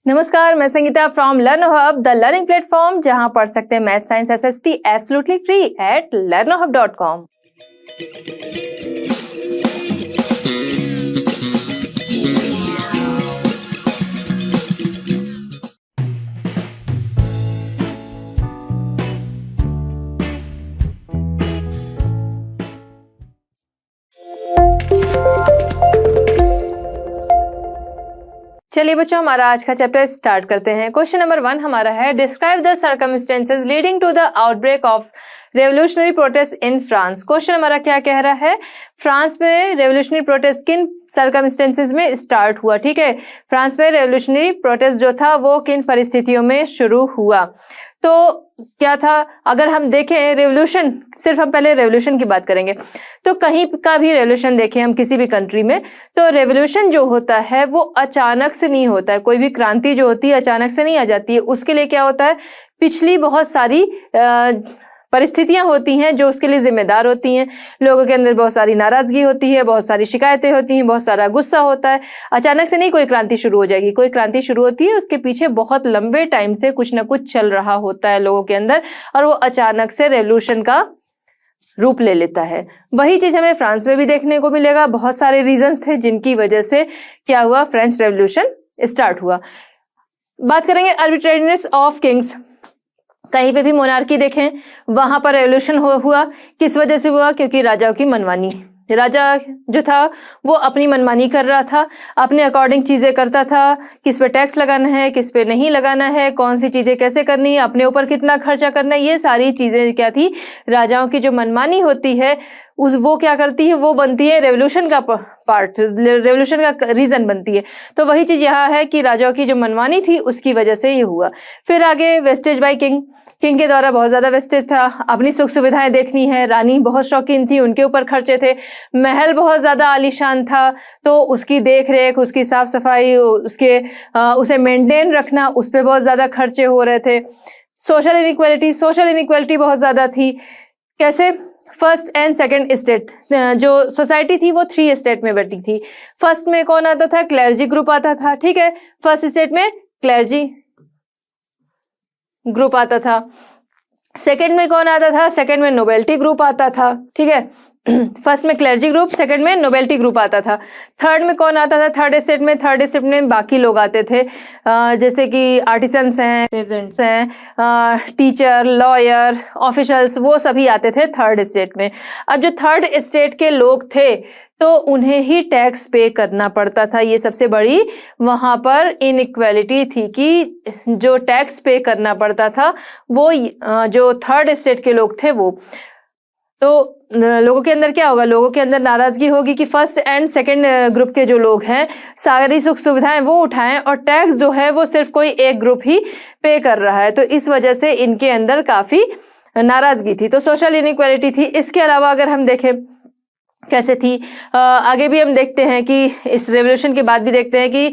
नमस्कार, मैं Sangeeta from लर्नो hub, the learning platform, जहां पढ़ सकते हैं math science SST absolutely free at learnohub.com। चलिए बच्चों, हमारा आज का चैप्टर स्टार्ट करते हैं। क्वेश्चन नंबर 1 हमारा है, describe the circumstances leading to the outbreak of revolutionary protest in France. Question हमारा क्या कह रहा है, फ्रांस में रेवोल्यूशनरी प्रोटेस्ट किन सर्कमस्टेंसेज में स्टार्ट हुआ। ठीक है, फ्रांस में रेवोल्यूशनरी प्रोटेस्ट जो था वो किन परिस्थितियों में शुरू हुआ। तो क्या था, अगर हम देखें रेवोल्यूशन, सिर्फ हम पहले रेवोल्यूशन की बात करेंगे तो कहीं का भी रेवोल्यूशन देखें हम किसी भी कंट्री में, तो रेवोल्यूशन जो होता है वो अचानक से नहीं होता है। कोई भी क्रांति जो होती है अचानक से नहीं आ जाती है। उसके लिए क्या होता है, पिछली बहुत सारी परिस्थितियां होती हैं जो उसके लिए जिम्मेदार होती हैं। लोगों के अंदर बहुत सारी नाराजगी होती है, बहुत सारी शिकायतें होती हैं, बहुत सारा गुस्सा होता है। अचानक से नहीं कोई क्रांति शुरू हो जाएगी। कोई क्रांति शुरू होती है उसके पीछे बहुत लंबे टाइम से कुछ ना कुछ चल रहा होता है लोगों के अंदर, और वो अचानक से रेवोल्यूशन का रूप ले लेता है। वही चीज हमें फ्रांस में भी देखने को मिलेगा। बहुत सारे रीजंस थे जिनकी वजह से क्या हुआ, फ्रेंच रेवोल्यूशन स्टार्ट हुआ। बात करेंगे आर्बिट्रेरीनेस ऑफ किंग्स। कहीं पे भी मोनार्की देखें वहां पर रेवोल्यूशन हुआ। किस वजह से हुआ, क्योंकि राजाओं की मनमानी। राजा जो था वो अपनी मनमानी कर रहा था, अपने अकॉर्डिंग चीजें करता था। किस पे टैक्स लगाना है, किस पे नहीं लगाना है, कौन सी चीजें कैसे करनी है, अपने ऊपर कितना खर्चा करना है, ये सारी चीजें क्या थी, राजाओं की जो मनमानी होती है वो क्या करती है, वो बनती है रेवोल्यूशन का पार्ट, रेवोल्यूशन का रीजन बनती है। तो वही चीज यहाँ है कि राजाओं की जो मनमानी थी उसकी वजह से ये हुआ। फिर आगे वेस्टेज बाय किंग के द्वारा बहुत ज्यादा वेस्टेज था। अपनी सुख सुविधाएं देखनी है, रानी बहुत शौकीन थी, उनके ऊपर खर्चे थे। महल बहुत ज्यादा आलीशान था तो उसकी देख रेख, उसकी साफ सफाई, उसे मेंटेन रखना, उस पर बहुत ज्यादा खर्चे हो रहे थे। सोशल इनइक्वालिटी बहुत ज्यादा थी। कैसे, फर्स्ट एंड सेकंड स्टेट जो सोसाइटी थी वो 3 स्टेट में बटी थी। फर्स्ट में कौन आता था, क्लर्जी ग्रुप आता था। ठीक है, फर्स्ट स्टेट में क्लर्जी ग्रुप आता था। सेकंड में कौन आता था, सेकंड में नोबेल्टी ग्रुप आता था। ठीक है, फर्स्ट में क्लर्जी ग्रुप, सेकंड में नोबेल्टी ग्रुप आता था। थर्ड में कौन आता था, थर्ड स्टेट में बाकी लोग आते थे, जैसे कि आर्टिसंस हैं, पेजेंट्स हैं, टीचर, लॉयर, ऑफिशियल्स, वो सभी आते थे थर्ड स्टेट में। अब जो थर्ड स्टेट के लोग थे तो उन्हें ही टैक्स पे करना पड़ता था। ये सबसे बड़ी वहां पर इनइक्वालिटी थी कि जो टैक्स पे करना पड़ता था वो जो थर्ड स्टेट के लोग थे वो। तो लोगों के अंदर क्या होगा, लोगों के अंदर नाराजगी होगी कि फर्स्ट एंड सेकंड ग्रुप के जो लोग हैं सारी सुख सुविधाएं वो उठाएं और टैक्स जो है वो सिर्फ कोई एक ग्रुप ही पे कर रहा है। तो इस वजह से इनके अंदर काफी नाराजगी थी। तो सोशल इनइक्वालिटी थी। इसके अलावा अगर हम देखें कैसे थी, आगे भी हम देखते हैं कि इस रेवोल्यूशन के बाद भी देखते हैं कि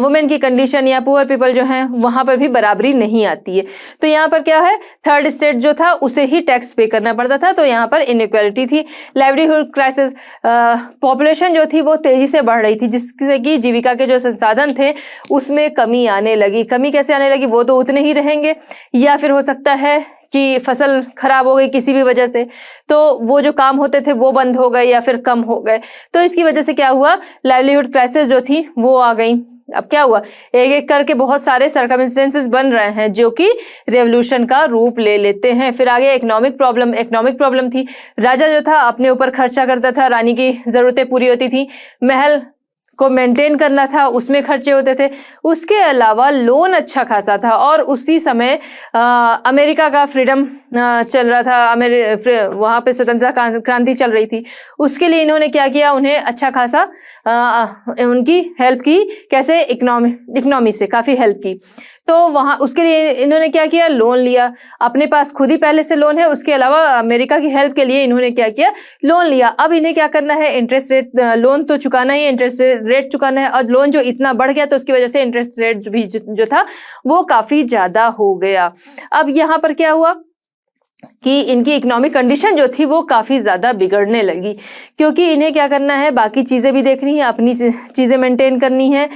वुमेन की कंडीशन या पुअर पीपल जो हैं वहां पर भी बराबरी नहीं आती है। तो यहाँ पर क्या है, थर्ड स्टेट जो था उसे ही टैक्स पे करना पड़ता था, तो यहाँ पर इनइक्वालिटी थी। लाइवलीहुड क्राइसिस, पॉपुलेशन जो थी वो तेजी से बढ़ रही थी, जिससे कि जीविका के जो संसाधन थे उसमें कमी आने लगी। कमी कैसे आने लगी, वो तो उतने ही रहेंगे, या फिर हो सकता है कि फसल खराब हो गई किसी भी वजह से, तो वो जो काम होते थे वो बंद हो गए या फिर कम हो गए। तो इसकी वजह से क्या हुआ, लाइवलीहुड क्राइसिस जो थी वो आ गई। अब क्या हुआ, एक एक करके बहुत सारे सर्कमस्टेंसेस बन रहे हैं जो कि रेवोल्यूशन का रूप ले लेते हैं। फिर आगे इकोनॉमिक प्रॉब्लम थी। राजा जो था अपने ऊपर खर्चा करता था, रानी की जरूरतें पूरी होती थी, महल को मेंटेन करना था, उसमें खर्चे होते थे। उसके अलावा लोन अच्छा खासा था, और उसी समय अमेरिका का फ्रीडम चल रहा था, वहां पे स्वतंत्रता क्रांति चल रही थी। उसके लिए इन्होंने क्या किया, उन्हें अच्छा खासा उनकी हेल्प की। कैसे, इकोनॉमी से काफी हेल्प की। तो वहां उसके लिए इन्होंने क्या किया, लोन लिया। अपने पास खुद ही पहले से लोन है, उसके अलावा अमेरिका की हेल्प के लिए इन्होंने क्या किया, लोन लिया। अब इन्हें क्या करना है, इंटरेस्ट रेट, लोन तो चुकाना ही, इंटरेस्ट रेट चुकाना है, और लोन जो इतना बढ़ गया तो उसकी वजह से इंटरेस्ट रेट भी जो था वो काफी ज्यादा हो गया। अब यहाँ पर क्या हुआ कि इनकी इकोनॉमिक कंडीशन जो थी वो काफी ज्यादा बिगड़ने लगी, क्योंकि इन्हें क्या करना है, बाकी चीजें भी देखनी है, अपनी चीजें मेंटेन करनी है,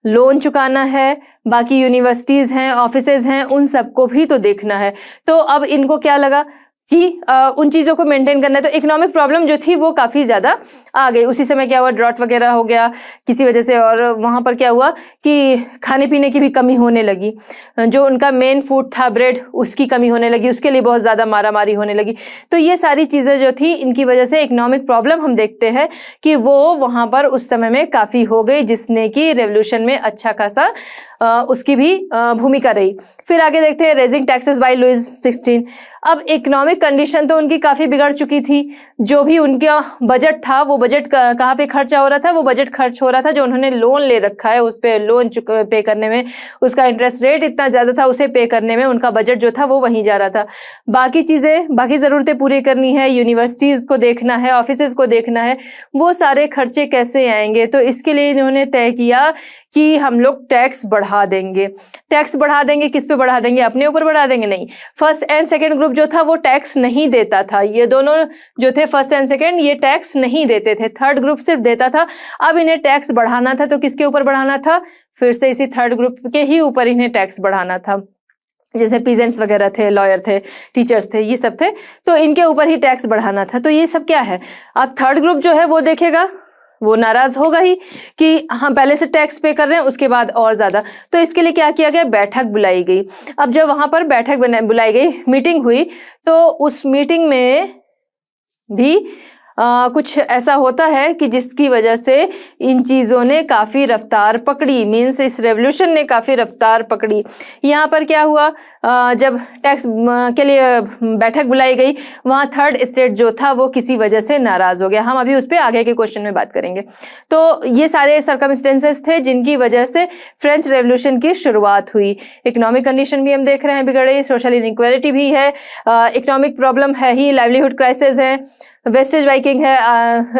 लोन चुकाना है, बाकी यूनिवर्सिटीज़ हैं, ऑफिसेज हैं, उन सबको भी तो देखना है। तो अब इनको क्या लगा कि उन चीज़ों को मेंटेन करना है, तो इकोनॉमिक प्रॉब्लम जो थी वो काफ़ी ज़्यादा आ गई। उसी समय क्या हुआ, ड्रॉट वगैरह हो गया किसी वजह से, और वहाँ पर क्या हुआ कि खाने पीने की भी कमी होने लगी। जो उनका मेन फूड था ब्रेड, उसकी कमी होने लगी, उसके लिए बहुत ज़्यादा मारामारी होने लगी। तो ये सारी चीज़ें जो थी, इनकी वजह से इकोनॉमिक प्रॉब्लम हम देखते हैं कि वो वहाँ पर उस समय में काफ़ी हो गई, जिसने कि रेवोल्यूशन में अच्छा खासा उसकी भी भूमिका रही। फिर आगे देखते हैं रेजिंग टैक्सेस बाय लुइस 16। अब इकोनॉमिक कंडीशन तो उनकी काफ़ी बिगड़ चुकी थी। जो भी उनका बजट था, वो बजट कहाँ पे खर्चा हो रहा था, वो बजट खर्च हो रहा था जो उन्होंने लोन ले रखा है, उस पर लोन पे करने में, उसका इंटरेस्ट रेट इतना ज़्यादा था, उसे पे करने में उनका बजट जो था वो वहीं जा रहा था। बाकी चीज़ें, बाकी ज़रूरतें पूरी करनी है, यूनिवर्सिटीज़ को देखना है, ऑफिसेज़ को देखना है, वो सारे खर्चे कैसे आएंगे। तो इसके लिए इन्होंने तय किया कि हम लोग टैक्स बढ़ा देंगे। टैक्स बढ़ा देंगे, किस पे बढ़ा देंगे, अपने ऊपर बढ़ा देंगे? नहीं, फर्स्ट एंड सेकंड ग्रुप जो था वो टैक्स नहीं देता था। ये दोनों जो थे फर्स्ट एंड सेकंड, ये टैक्स नहीं देते थे, थर्ड ग्रुप सिर्फ देता था। अब इन्हें टैक्स बढ़ाना था, तो किसके ऊपर बढ़ाना था? फिर से इसी थर्ड ग्रुप के ही ऊपर इन्हें टैक्स बढ़ाना था। जैसे पीजेंट्स वगैरह थे, लॉयर थे, टीचर्स थे, ये सब थे, तो इनके ऊपर ही टैक्स बढ़ाना था। तो ये सब क्या है, अब थर्ड ग्रुप जो है वो देखेगा, वो नाराज होगा ही कि हम पहले से टैक्स पे कर रहे हैं, उसके बाद और ज्यादा। तो इसके लिए क्या किया गया, बैठक बुलाई गई। अब जब वहां पर बैठक बुलाई गई, मीटिंग हुई, तो उस मीटिंग में भी कुछ ऐसा होता है कि जिसकी वजह से इन चीज़ों ने काफ़ी रफ्तार पकड़ी, मीन्स इस रेवोल्यूशन ने काफ़ी रफ्तार पकड़ी। यहाँ पर क्या हुआ, जब टैक्स के लिए बैठक बुलाई गई, वहाँ थर्ड स्टेट जो था वो किसी वजह से नाराज़ हो गया। हम अभी उस पर आगे के क्वेश्चन में बात करेंगे। तो ये सारे सर्कमस्टेंसेस थे जिनकी वजह से फ्रेंच रेवोल्यूशन की शुरुआत हुई। इकोनॉमिक कंडीशन भी हम देख रहे हैं बिगड़ी, सोशल इनइक्वालिटी भी है, इकोनॉमिक प्रॉब्लम है ही, लाइवलीहुड क्राइसिस है, वेस्टेज वाइकिंग है,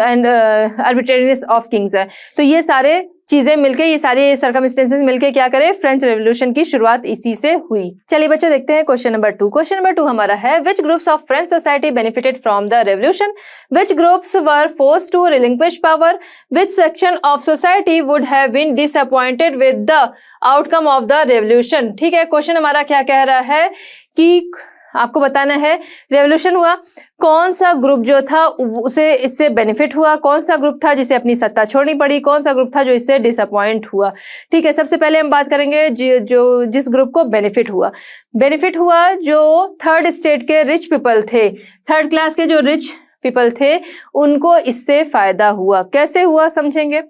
एंड आर्बिट्रेरीनेस ऑफ किंग्स है। तो ये सारे चीजें मिलके, ये सारे सर्कमस्टेंसेस मिलके क्या करें, फ्रेंच रेवोल्यूशन की शुरुआत इसी से हुई। चलिए बच्चों देखते हैं क्वेश्चन नंबर 2। क्वेश्चन नंबर 2 हमारा है, which groups of French society benefited from the revolution, which groups were forced to relinquish power, which section of society would have been disappointed with the outcome of the revolution. ठीक है, question हमारा क्या कह रहा है कि आपको बताना है रेवोल्यूशन हुआ, कौन सा ग्रुप जो था उसे इससे बेनिफिट हुआ, कौन सा ग्रुप था जिसे अपनी सत्ता छोड़नी पड़ी, कौन सा ग्रुप था जो इससे डिसअपॉइंट हुआ। ठीक है, सबसे पहले हम बात करेंगे जो जिस ग्रुप को बेनिफिट हुआ जो थर्ड स्टेट के रिच पीपल थे, थर्ड क्लास के जो रिच पीपल थे, उनको इससे फायदा हुआ। कैसे हुआ समझेंगे।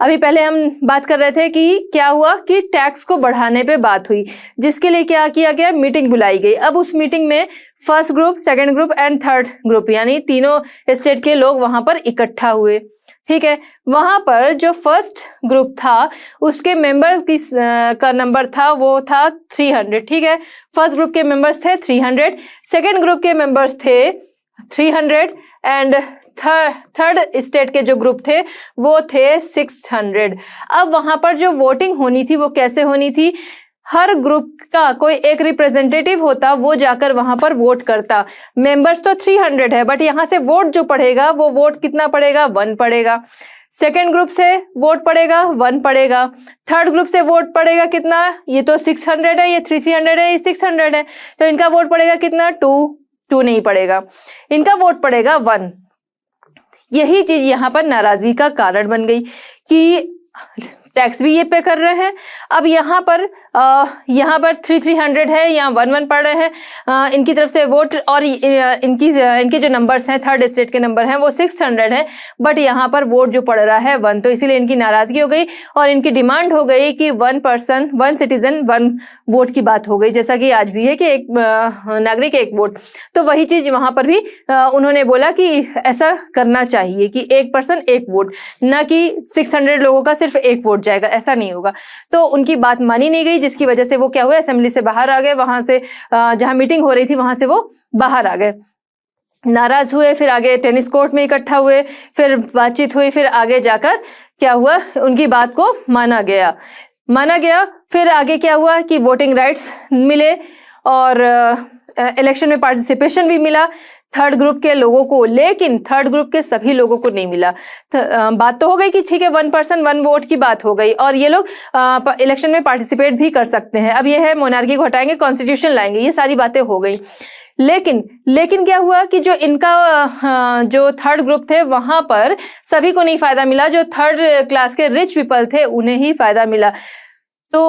अभी पहले हम बात कर रहे थे कि क्या हुआ कि टैक्स को बढ़ाने पे बात हुई, जिसके लिए क्या किया गया, मीटिंग बुलाई गई। अब उस मीटिंग में first group, second group and third group, यानी तीनों स्टेट के लोग वहां पर इकट्ठा हुए। ठीक है, वहां पर जो फर्स्ट ग्रुप था उसके मेंबर्स की का नंबर था, वो था 300। ठीक है, फर्स्ट ग्रुप के मेंबर्स थे 300, सेकेंड ग्रुप के मेंबर्स थे 300 एंड थर्ड स्टेट के जो ग्रुप थे वो थे 600। अब वहां पर जो वोटिंग होनी थी वो कैसे होनी थी, हर ग्रुप का कोई एक रिप्रेजेंटेटिव होता, वो जाकर वहां पर वोट करता। मेंबर्स तो 300 है, बट यहां से वोट जो पड़ेगा वो वोट कितना पड़ेगा, 1 पड़ेगा। सेकेंड ग्रुप से वोट पड़ेगा 1 पड़ेगा। थर्ड ग्रुप से वोट पड़ेगा कितना, ये तो 600 है, ये 300 है, ये 600 है, तो इनका वोट पड़ेगा कितना, 2 नहीं पड़ेगा, इनका वोट पड़ेगा 1। यही चीज यहाँ पर नाराजगी का कारण बन गई कि टैक्स भी ये पे कर रहे हैं। अब यहाँ पर 300 है, यहाँ 1 पड़ रहे हैं इनकी तरफ से वोट, और इनके जो नंबर्स हैं, थर्ड स्टेट के नंबर हैं वो 600 है, बट यहाँ पर वोट जो पड़ रहा है 1, तो इसीलिए इनकी नाराजगी हो गई और इनकी डिमांड हो गई कि 1 पर्सन 1 सिटीजन 1 वोट की बात हो गई, जैसा कि आज भी है कि एक नागरिक 1 वोट। तो वही चीज वहां पर भी उन्होंने बोला कि ऐसा करना चाहिए कि 1 पर्सन 1 वोट, ना कि 600 लोगों का सिर्फ 1 वोट जाएगा, ऐसा नहीं होगा। तो उनकी बात मानी नहीं गई, जिसकी वजह से वो क्या हुए, असेंबली से बाहर आ गए, वहां से जहां मीटिंग हो रही थी वहां से वो बाहर आ गए, नाराज हुए। फिर आगे टेनिस कोर्ट में इकट्ठा हुए, फिर बातचीत हुई, फिर आगे जाकर क्या हुआ, उनकी बात को माना गया। फिर आगे क्या हुआ कि वोटिंग राइट्स मिले और इलेक्शन में पार्टिसिपेशन भी मिला। थर्ड ग्रुप के लोगों को, लेकिन थर्ड ग्रुप के सभी लोगों को नहीं मिला। बात तो हो गई कि ठीक है 1 पर्सन 1 वोट की बात हो गई और ये लोग इलेक्शन में पार्टिसिपेट भी कर सकते हैं। अब ये है मोनार्की को हटाएंगे, कॉन्स्टिट्यूशन लाएंगे, ये सारी बातें हो गई। लेकिन क्या हुआ कि जो इनका जो थर्ड ग्रुप थे वहां पर सभी को नहीं फायदा मिला, जो थर्ड क्लास के रिच पीपल थे उन्हें ही फायदा मिला। तो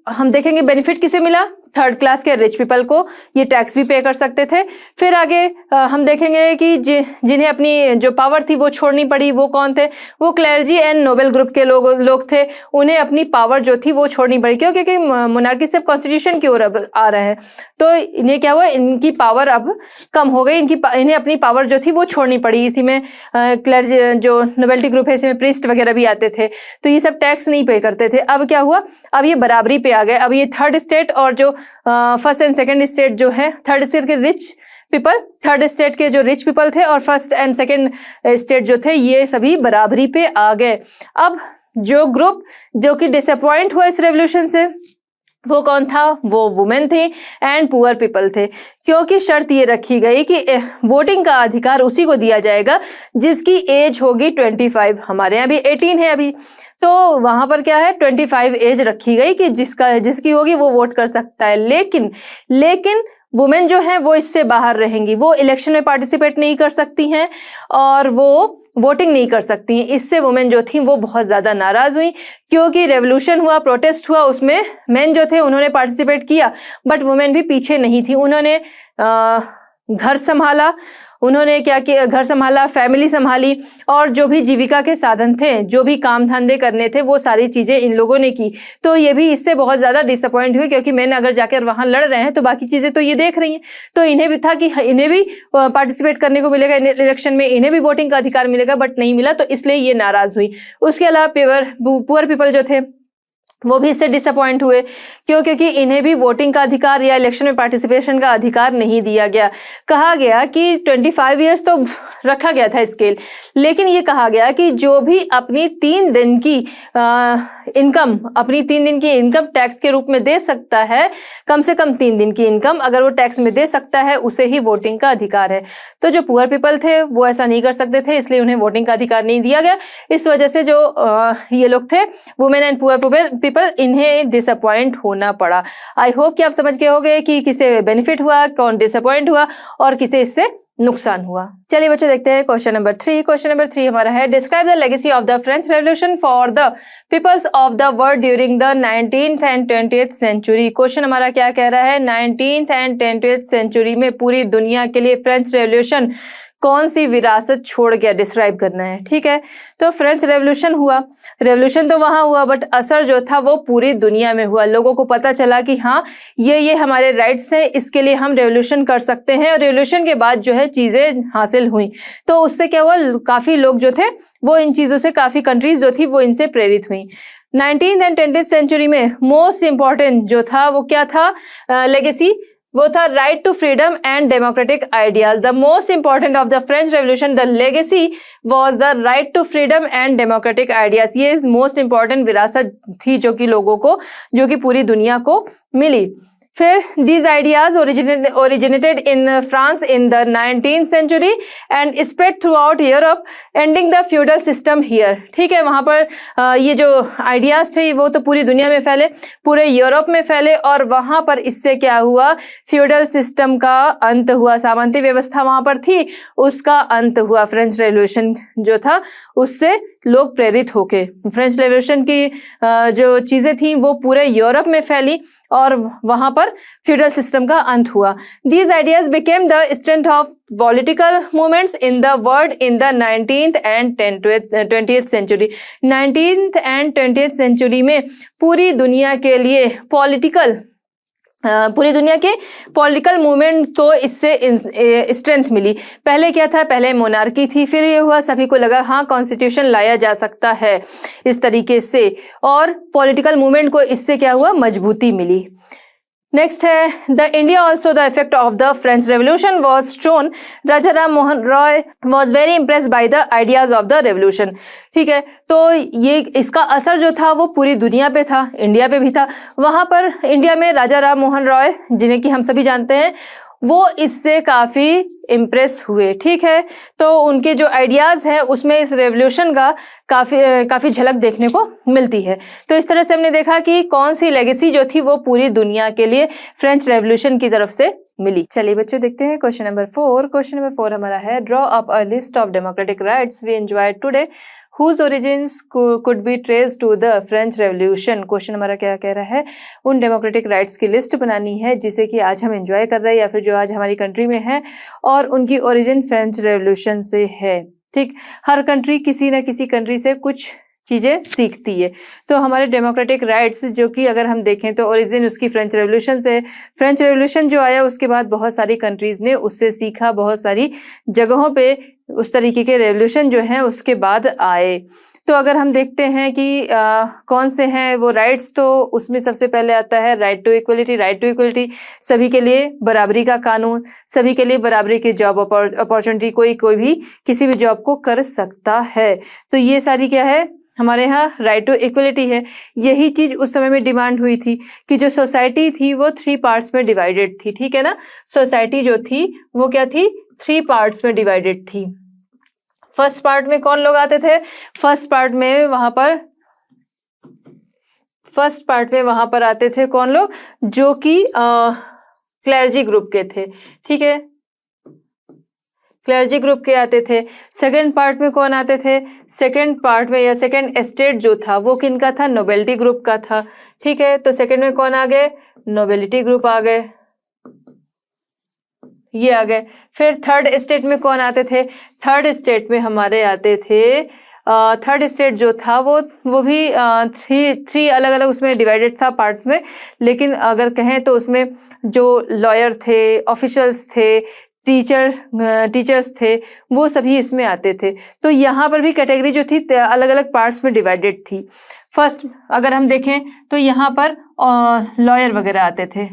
हम देखेंगे बेनिफिट किसे मिला, थर्ड क्लास के रिच पीपल को, ये टैक्स भी पे कर सकते थे। फिर आगे हम देखेंगे कि जिन्हें अपनी जो पावर थी वो छोड़नी पड़ी, वो कौन थे, वो क्लर्जी एंड नोबल ग्रुप के लोग थे। उन्हें अपनी पावर जो थी वो छोड़नी पड़ी। क्यों? क्योंकि मोनार्की से कॉन्स्टिट्यूशन की ओर आ रहे हैं, तो इन्हें क्या हुआ, इनकी पावर अब कम हो गई, इन्हें अपनी पावर जो थी वो छोड़नी पड़ी। इसी में क्लर्जी जो नोबेलिटी ग्रुप है इसमें प्रीस्ट वगैरह भी आते थे, तो ये सब टैक्स नहीं पे करते थे। अब क्या हुआ, अब ये बराबरी पे आ गए। अब ये थर्ड स्टेट और जो फर्स्ट एंड सेकंड स्टेट जो है, थर्ड स्टेट के रिच पीपल, थर्ड स्टेट के जो रिच पीपल थे और फर्स्ट एंड सेकंड स्टेट जो थे, ये सभी बराबरी पे आ गए। अब जो ग्रुप जो कि डिसअपॉइंट हुआ इस रेवोल्यूशन से, वो कौन था, वो वुमेन थी एंड पुअर पीपल थे। क्योंकि शर्त ये रखी गई कि वोटिंग का अधिकार उसी को दिया जाएगा जिसकी एज होगी 25। हमारे यहाँ भी 18 है अभी, तो वहां पर क्या है 25 एज रखी गई कि जिसकी होगी वो वोट कर सकता है। लेकिन वुमेन जो है वो इससे बाहर रहेंगी, वो इलेक्शन में पार्टिसिपेट नहीं कर सकती हैं और वो वोटिंग नहीं कर सकती हैं। इससे वुमेन जो थी वो बहुत ज़्यादा नाराज़ हुई, क्योंकि रेवोल्यूशन हुआ, प्रोटेस्ट हुआ, उसमें मेन जो थे उन्होंने पार्टिसिपेट किया, बट वुमेन भी पीछे नहीं थी। उन्होंने घर संभाला, उन्होंने क्या किया, घर संभाला, फैमिली संभाली, और जो भी जीविका के साधन थे, जो भी काम धंधे करने थे, वो सारी चीज़ें इन लोगों ने की। तो ये भी इससे बहुत ज़्यादा डिसअपॉइंट हुई, क्योंकि मैंने अगर जाकर वहाँ लड़ रहे हैं तो बाकी चीज़ें तो ये देख रही हैं, तो इन्हें भी था कि इन्हें भी पार्टिसिपेट करने को मिलेगा इलेक्शन में, इन्हें भी वोटिंग का अधिकार मिलेगा, बट नहीं मिला, तो इसलिए ये नाराज़ हुई। उसके अलावा पुअर पीपल जो थे वो भी इससे डिसअपॉइंट हुए। क्यों? क्योंकि इन्हें भी वोटिंग का अधिकार या इलेक्शन में पार्टिसिपेशन का अधिकार नहीं दिया गया। कहा गया कि 25 ईयर्स तो रखा गया था स्केल, लेकिन ये कहा गया कि जो भी अपनी 3 दिन की इनकम टैक्स के रूप में दे सकता है, कम से कम 3 दिन की इनकम अगर वो टैक्स में दे सकता है, उसे ही वोटिंग का अधिकार है। तो जो पुअर पीपल थे वो ऐसा नहीं कर सकते थे, इसलिए उन्हें वोटिंग का अधिकार नहीं दिया गया। इस वजह से जो ये लोग थे, वुमेन एंड पुअर पीपल, इन्हें डिसअपॉइंट होना पड़ा। आई होप कि आप समझ गए होंगे कि किसे बेनिफिट हुआ, कौन डिसअपॉइंट हुआ और किसे इससे नुकसान हुआ। चलिए बच्चों देखते हैं क्वेश्चन नंबर 3। क्वेश्चन नंबर 3 हमारा है, describe the legacy of the French revolution for the peoples of the world during the 19th and 20th century. Question हमारा क्या कह रहा है, 19th एंड 20th सेंचुरी में पूरी दुनिया के लिए फ्रेंच रेवोल्यूशन कौन सी विरासत छोड़ गया, डिस्क्राइब करना है। ठीक है, तो फ्रेंच रेवोल्यूशन हुआ, रेवोल्यूशन तो वहां हुआ, बट असर जो था वो पूरी दुनिया में हुआ। लोगों को पता चला कि हाँ ये हमारे राइट्स हैं, इसके लिए हम रेवोल्यूशन कर सकते हैं, और रेवोल्यूशन के बाद जो है चीजें हासिल हुई। तो उससे क्या हुआ, काफी लोग जो थे वो इन चीजों से, काफी कंट्रीज जो थी वो इनसे प्रेरित हुई। 19th एंड 20th सेंचुरी में मोस्ट इंपॉर्टेंट जो था वो क्या था, लेगेसी, वो था right to freedom and democratic ideas. The most important of the French revolution, the legacy was the right to freedom and democratic ideas. ये मोस्ट इंपॉर्टेंट विरासत थी जो कि लोगों को, जो कि पूरी दुनिया को मिली। फिर these ideas originated in France in the 19th century and spread throughout Europe, ending the feudal system here। ठीक है, वहाँ पर ये जो आइडियाज थे वो तो पूरी दुनिया में फैले, पूरे यूरोप में फैले, और वहाँ पर इससे क्या हुआ, फ्यूडल सिस्टम का अंत हुआ, सामंती व्यवस्था वहाँ पर थी, उसका अंत हुआ। फ्रेंच रेवोल्यूशन जो था उससे लोग प्रेरित होके, फ्रेंच रेवोल्यूशन की जो चीज़ें थी वो पूरे यूरोप में फैली और वहाँ पर फ्यूडल सिस्टम का अंत हुआ। These ideas became the strength of political movements in the world in the 19th and 20th century। 19th and 20th century में पूरी दुनिया के लिए पूरी दुनिया के पॉलिटिकल मूवमेंट को इससे स्ट्रेंथ मिली। पहले क्या था, पहले मोनार्की थी, फिर ये हुआ सभी को लगा हाँ कॉन्स्टिट्यूशन लाया जा सकता है इस तरीके से, और पॉलिटिकल मूवमेंट को इससे क्या हुआ, मजबूती मिली। नेक्स्ट है, the India also the effect of the French revolution was shown. Raja Ram Mohan Roy was very impress by the ideas of the revolution. ठीक है, तो ये इसका असर जो था वो पूरी दुनिया पे था, इंडिया पे भी था। वहाँ पर इंडिया में राजा राम मोहन रॉय, जिन्हें कि हम सभी जानते हैं, वो इससे काफ़ी इम्प्रेस हुए, ठीक है। तो उनके जो आइडियाज़ हैं उसमें इस रेवोल्यूशन का काफ़ी झलक देखने को मिलती है। तो इस तरह से हमने देखा कि कौन सी लेगेसी जो थी वो पूरी दुनिया के लिए फ्रेंच रेवोल्यूशन की तरफ से मिली। चलिए बच्चों देखते हैं क्वेश्चन नंबर 4। क्वेश्चन नंबर 4 हमारा है, draw up a list of democratic rights we enjoyed today whose origins could be traced to the French Revolution। Question हमारा क्या कह रहा है, उन डेमोक्रेटिक राइट्स की लिस्ट बनानी है जिसे कि आज हम एंजॉय कर रहे हैं या फिर जो आज हमारी कंट्री में है और उनकी ओरिजिन फ्रेंच रेवोल्यूशन से है, ठीक। हर कंट्री किसी न किसी कंट्री से कुछ चीज़ें सीखती है। तो हमारे डेमोक्रेटिक राइट्स जो कि अगर हम देखें तो ओरिजिन उसकी फ्रेंच रेवोल्यूशन से, फ्रेंच रेवोल्यूशन जो आया उसके बाद बहुत सारी कंट्रीज़ ने उससे सीखा, बहुत सारी जगहों पे उस तरीके के रेवोल्यूशन जो हैं उसके बाद आए। तो अगर हम देखते हैं कि कौन से हैं वो राइट्स, तो उसमें सबसे पहले आता है right to equality. Right to equality, सभी के लिए बराबरी का कानून, सभी के लिए बराबरी की जॉब अपॉर्चुनिटी, कोई भी किसी भी जॉब को कर सकता है। तो ये सारी क्या है, हमारे यहाँ राइट टू इक्वलिटी है। यही चीज़ उस समय में डिमांड हुई थी कि जो सोसाइटी थी वो 3 पार्ट्स में डिवाइडेड थी, ठीक है ना। सोसाइटी जो थी वो क्या थी, 3 पार्ट्स में डिवाइडेड थी। फर्स्ट पार्ट में कौन लोग आते थे, फर्स्ट पार्ट में वहां पर आते थे कौन लोग, जो कि क्लर्जी ग्रुप के थे, ठीक है, क्लर्जी ग्रुप के आते थे। सेकंड पार्ट में कौन आते थे, सेकंड पार्ट में या सेकंड एस्टेट जो था वो किनका था, नोबेलिटी ग्रुप का था, ठीक है। तो सेकंड में कौन आ गए, नोबेलिटी ग्रुप आ गए, ये आ गए। फिर थर्ड स्टेट में कौन आते थे, थर्ड स्टेट में हमारे आते थे, थर्ड स्टेट जो था वो भी थ्री अलग अलग उसमें डिवाइडेड था पार्ट में, लेकिन अगर कहें तो उसमें जो लॉयर थे, ऑफिशियल्स थे, टीचर्स थे, वो सभी इसमें आते थे। तो यहाँ पर भी कैटेगरी जो थी अलग अलग पार्ट्स में डिवाइडेड थी। फर्स्ट अगर हम देखें तो यहाँ पर लॉयर वगैरह आते थे,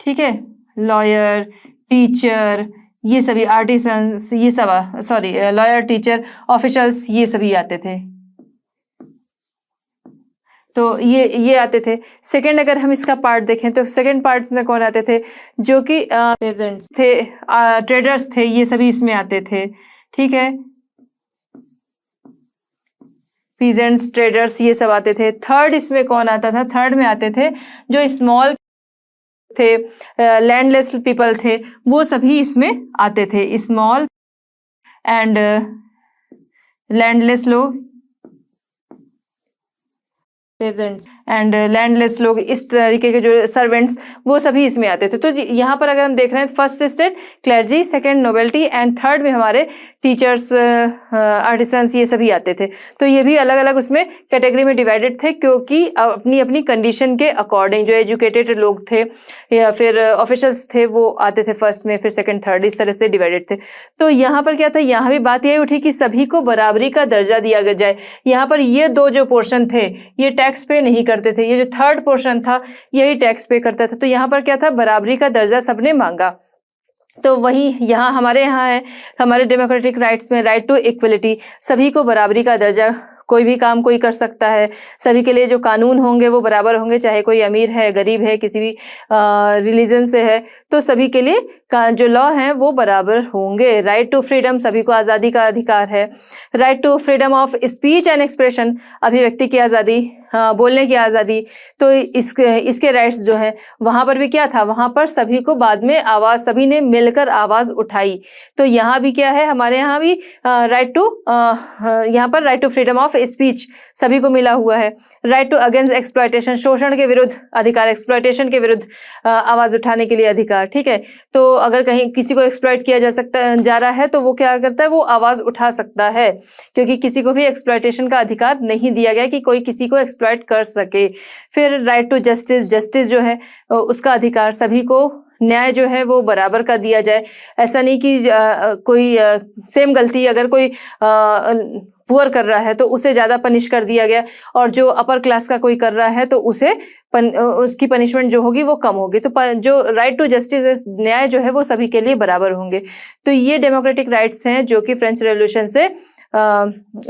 ठीक है, लॉयर, टीचर, ये सभी आर्टिसंस, ये सब लॉयर, टीचर, ऑफिशियल्स, ये सभी आते थे। तो ये आते थे। सेकंड अगर हम इसका पार्ट देखें तो सेकंड पार्ट में कौन आते थे, जो कि पेजेंट्स थे, ट्रेडर्स थे, ये सभी इसमें आते थे, ठीक है, पीजेंट्स, ट्रेडर्स, ये सब आते थे। थर्ड इसमें कौन आता था, थर्ड में आते थे जो स्मॉल थे, लैंडलेस पीपल थे, वो सभी इसमें आते थे, स्मॉल एंड लैंडलेस लोग, पेजेंट्स एंड लैंडलेस लोग, इस तरीके के जो सर्वेंट्स, वो सभी इसमें आते थे। तो यहाँ पर अगर हम देख रहे हैं first state clergy, second nobility and third में हमारे टीचर्स, आर्टिसंस, ये सभी आते थे। तो ये भी अलग अलग उसमें कैटेगरी में डिवाइडेड थे, क्योंकि अपनी अपनी कंडीशन के अकॉर्डिंग जो एजुकेटेड लोग थे या फिर ऑफिशियल्स थे वो आते थे फर्स्ट में, फिर सेकंड, थर्ड, इस तरह से डिवाइडेड थे। तो यहाँ पर क्या था, यहाँ भी बात यही उठी कि सभी को बराबरी का दर्जा दिया जाए। यहाँ पर ये दो जो पोर्शन थे ये टैक्स पे नहीं करते थे, ये जो थर्ड पोर्शन था यही टैक्स पे करता था। तो यहाँ पर क्या था, बराबरी का दर्जा सबने मांगा। तो वही यहाँ है, हमारे डेमोक्रेटिक राइट्स में राइट टू इक्वलिटी, सभी को बराबरी का दर्जा, कोई भी काम कोई कर सकता है, सभी के लिए जो कानून होंगे वो बराबर होंगे, चाहे कोई अमीर है, गरीब है, किसी भी रिलीजन से है, तो सभी के लिए जो लॉ हैं वो बराबर होंगे। राइट टू फ्रीडम, सभी को आज़ादी का अधिकार है। Right to freedom of speech and expression, अभिव्यक्ति की आज़ादी, बोलने की आज़ादी। तो इसके राइट्स जो हैं वहाँ पर भी क्या था, वहाँ पर सभी को बाद में आवाज़, सभी ने मिलकर आवाज़ उठाई। तो यहाँ भी क्या है, हमारे यहाँ भी राइट टू, यहाँ पर right to freedom of speech सभी को मिला हुआ है। राइट टू अगेंस्ट एक्सप्लॉयटेशन, शोषण के विरुद्ध अधिकार, एक्सप्लॉयटेशन के विरुद्ध आवाज़ उठाने के लिए अधिकार, ठीक है। तो अगर कहीं किसी को एक्सप्लॉयट किया जा रहा है तो वो क्या करता है, वो आवाज़ उठा सकता है, क्योंकि किसी को भी एक्सप्लॉयटेशन का अधिकार नहीं दिया गया कि कोई किसी को एक्सप्लॉयट कर सके। फिर राइट टू जस्टिस, जस्टिस जो है उसका अधिकार, सभी को न्याय जो है वो बराबर का दिया जाए। ऐसा नहीं कि कोई सेम गलती अगर कोई पुअर कर रहा है तो उसे ज़्यादा पनिश कर दिया गया, और जो अपर क्लास का कोई कर रहा है तो उसकी पनिशमेंट जो होगी वो कम होगी। तो जो राइट टू जस्टिस, न्याय जो है वो सभी के लिए बराबर होंगे। तो ये डेमोक्रेटिक राइट्स हैं जो कि फ्रेंच रेवोल्यूशन से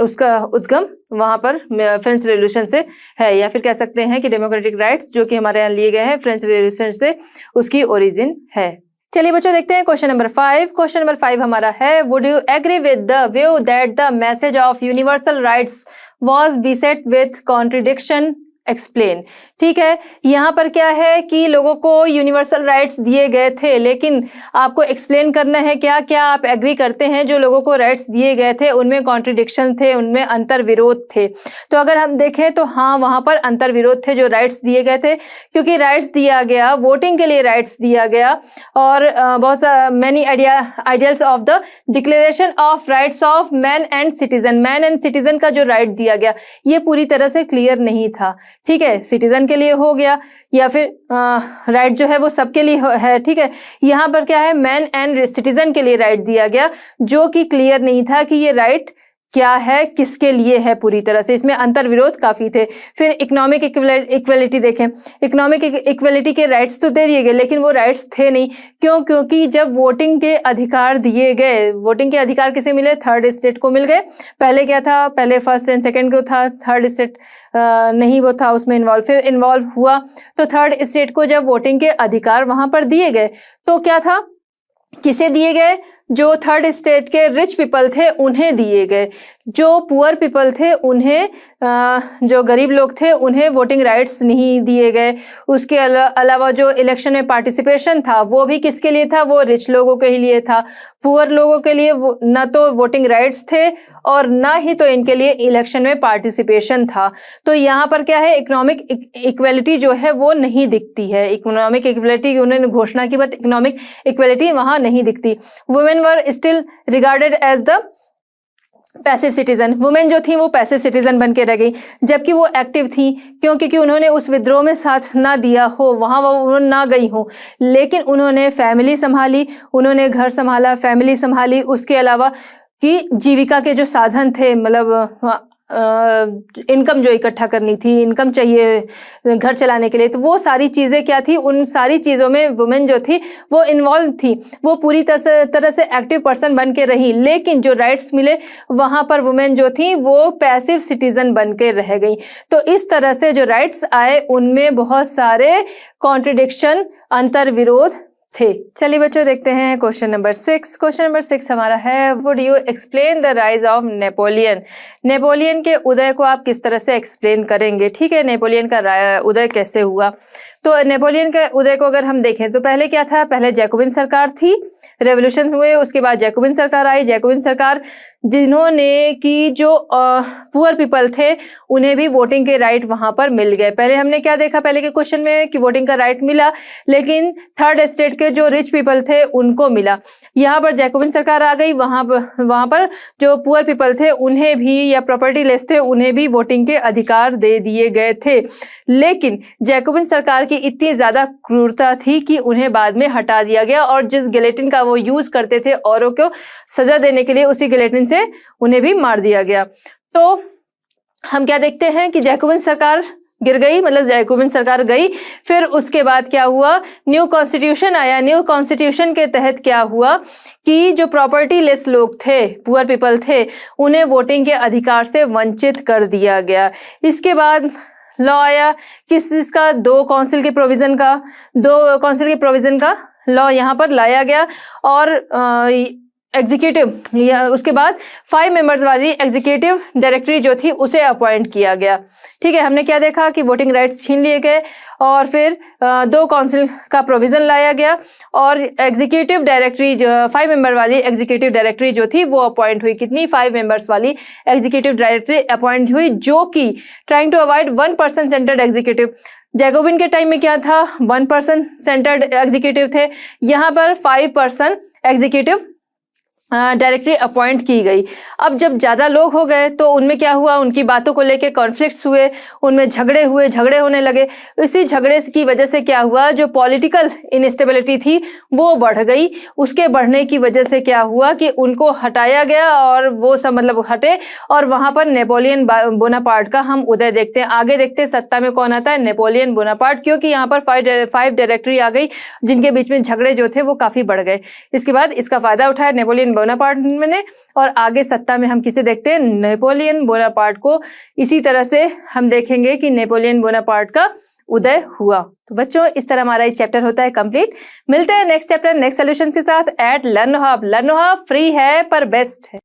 उसका उद्गम वहाँ पर फ्रेंच रेवोल्यूशन से है, या फिर कह सकते हैं कि डेमोक्रेटिक राइट्स जो कि हमारे यहाँ लिए गए हैं फ्रेंच रेवोल्यूशन से, उसकी ओरिजिन है। चलिए बच्चों देखते हैं क्वेश्चन नंबर 5। क्वेश्चन नंबर 5 हमारा है, would you agree with the view that the message of universal rights was beset with contradiction, explain. ठीक है, यहाँ पर क्या है कि लोगों को यूनिवर्सल राइट्स दिए गए थे, लेकिन आपको एक्सप्लेन करना है क्या क्या आप एग्री करते हैं जो लोगों को राइट्स दिए गए थे उनमें कॉन्ट्रडिक्शन थे, उनमें अंतर विरोध थे। तो अगर हम देखें तो हाँ, वहाँ पर अंतर विरोध थे जो राइट्स दिए गए थे, क्योंकि राइट्स दिया गया, वोटिंग के लिए राइट्स दिया गया, और बहुत many ideals of the declaration of rights of man and citizen का जो राइट दिया गया ये पूरी तरह से क्लियर नहीं था। ठीक है, सिटीजन के लिए हो गया या फिर राइट जो है वो सबके लिए है। ठीक है, यहाँ पर क्या है, मैन एंड सिटीजन के लिए राइट दिया गया जो कि क्लियर नहीं था कि ये राइट क्या है, किसके लिए है, पूरी तरह से इसमें अंतर विरोध काफी थे। फिर इकोनॉमिक इक्वलिटी देखें, इकोनॉमिक इक्वलिटी के राइट्स तो दे दिए गए लेकिन वो राइट्स थे नहीं। क्यों? क्योंकि जब वोटिंग के अधिकार दिए गए, वोटिंग के अधिकार किसे मिले? थर्ड स्टेट को मिल गए। पहले क्या था, पहले फर्स्ट एंड सेकंड को था, थर्ड स्टेट नहीं वो था उसमें इन्वॉल्व। फिर इन्वॉल्व हुआ तो थर्ड स्टेट को जब वोटिंग के अधिकार वहां पर दिए गए तो क्या था, किसे दिए गए? जो थर्ड स्टेट के रिच पीपल थे उन्हें दिए गए, जो पुअर पीपल थे उन्हें, जो गरीब लोग थे उन्हें वोटिंग राइट्स नहीं दिए गए। उसके अलावा जो इलेक्शन में पार्टिसिपेशन था वो भी किसके लिए था? वो रिच लोगों के लिए था। पुअर लोगों के लिए न तो वोटिंग राइट्स थे और ना ही तो इनके लिए इलेक्शन में पार्टिसिपेशन था। तो यहाँ पर क्या है, इकोनॉमिक इक्वलिटी जो है वो नहीं दिखती है। इकोनॉमिक इक्वलिटी उन्होंने घोषणा की बट इकोनॉमिक इक्वलिटी वहां नहीं दिखती। Women were still regarded as the passive citizen, women जो थी वो पैसिव सिटीजन बन के रह गई, जबकि वो एक्टिव थी। क्यों? क्योंकि उन्होंने उस विद्रोह में साथ ना दिया हो, वहां वो उन्होंने ना गई हो, लेकिन उन्होंने फैमिली संभाली, उन्होंने घर संभाला, फैमिली संभाली। उसके अलावा कि जीविका के जो साधन थे, मतलब इनकम जो इकट्ठा करनी थी, इनकम चाहिए घर चलाने के लिए, तो वो सारी चीजें क्या थी, उन सारी चीजों में वुमेन जो थी वो इन्वॉल्व थी। वो पूरी तरह से एक्टिव पर्सन बन के रही, लेकिन जो राइट्स मिले वहां पर वुमेन जो थी वो पैसिव सिटीजन बन के रह गई। तो इस तरह से जो राइट्स आए उनमें बहुत सारे कॉन्ट्रडिक्शन, अंतर विरोध थे। चलिए बच्चों देखते हैं क्वेश्चन नंबर 6। क्वेश्चन नंबर 6 हमारा है, would you explain the rise of Napoleon. Napoleon के उदय को आप किस तरह से एक्सप्लेन करेंगे। ठीक है, नेपोलियन का उदय कैसे हुआ। तो नेपोलियन के उदय को अगर हम देखें तो पहले क्या था, पहले जैकोबिन सरकार थी, रेवोल्यूशन हुए, उसके बाद जैकोबिन सरकार आई। जैकोबिन सरकार जिन्होंने कि जो पुअर पीपल थे उन्हें भी वोटिंग के राइट वहां पर मिल गए। पहले हमने क्या देखा पहले के क्वेश्चन में कि वोटिंग का राइट मिला, लेकिन थर्ड स्टेट के जो रिच पीपल थे उनको मिला। यहाँ पर जैकोबिन सरकार आ गई, वहां पर जो पुअर पीपल थे उन्हें भी, या प्रॉपर्टी लेस थे उन्हें भी वोटिंग के अधिकार दे दिए गए थे। लेकिन जैकोबिन सरकार की इतनी ज्यादा क्रूरता थी कि उन्हें बाद में हटा दिया गया, और जिस गिलेटिन का वो यूज करते थे औरों को सजा देने के लिए, उसी गिलेटिन से उन्हें भी मार दिया गया। तो हम क्या देखते हैं कि जैकोबिन सरकार गिर गई, मतलब जैकोबिन सरकार गई। फिर उसके बाद क्या हुआ, न्यू कॉन्स्टिट्यूशन आया। न्यू कॉन्स्टिट्यूशन के तहत क्या हुआ कि जो प्रॉपर्टी लेस लोग थे, पुअर पीपल थे, उन्हें वोटिंग के अधिकार से वंचित कर दिया गया। इसके बाद लॉ आया किसका, दो काउंसिल के प्रोविजन का लॉ यहाँ पर लाया गया, और एग्जीक्यूटिव, या उसके बाद 5 मेंबर्स वाली एग्जीक्यूटिव डायरेक्टरी जो थी उसे अपॉइंट किया गया। ठीक है, हमने क्या देखा कि वोटिंग राइट्स छीन लिए गए, और फिर 2 काउंसिल का प्रोविजन लाया गया, और एग्जीक्यूटिव डायरेक्टरी, 5 मेंबर वाली एग्जीक्यूटिव डायरेक्टरी जो थी वो अपॉइंट हुई। कितनी? 5 मेंबर्स वाली एग्जीक्यूटिव डायरेक्टरी अपॉइंट हुई, जो कि trying to avoid 1 person centred executive. Jacobin के टाइम में क्या था, 1 पर्सन सेंटर्ड एग्जीक्यूटिव थे, यहाँ पर 5 पर्सन एग्जीक्यूटिव डायरेक्टरी अपॉइंट की गई। अब जब ज्यादा लोग हो गए तो उनमें क्या हुआ, उनकी बातों को लेके कॉन्फ्लिक्ट्स हुए, उनमें झगड़े होने लगे। इसी झगड़े की वजह से क्या हुआ, जो पॉलिटिकल इनस्टेबिलिटी थी वो बढ़ गई। उसके बढ़ने की वजह से क्या हुआ कि उनको हटाया गया, और वो सब मतलब हटे, और वहां पर नेपोलियन बोनापार्ट का हम उदय देखते हैं। आगे देखते हैं सत्ता में कौन आता है, नेपोलियन बोनापार्ट, क्योंकि यहाँ पर 5 डायरेक्टरी आ गई जिनके बीच में झगड़े जो थे वो काफी बढ़ गए। इसके बाद इसका फायदा उठाया नेपोलियन बोनापार्ट ने, और आगे सत्ता में हम किसे देखते हैं, नेपोलियन बोनापार्ट को। इसी तरह से हम देखेंगे कि नेपोलियन बोनापार्ट का उदय हुआ। तो बच्चों इस तरह हमारा ये चैप्टर होता है कंप्लीट। मिलते हैं नेक्स्ट चैप्टर नेक्स्ट सॉल्यूशंस के साथ at Learno hub. Learno hub free है पर बेस्ट है।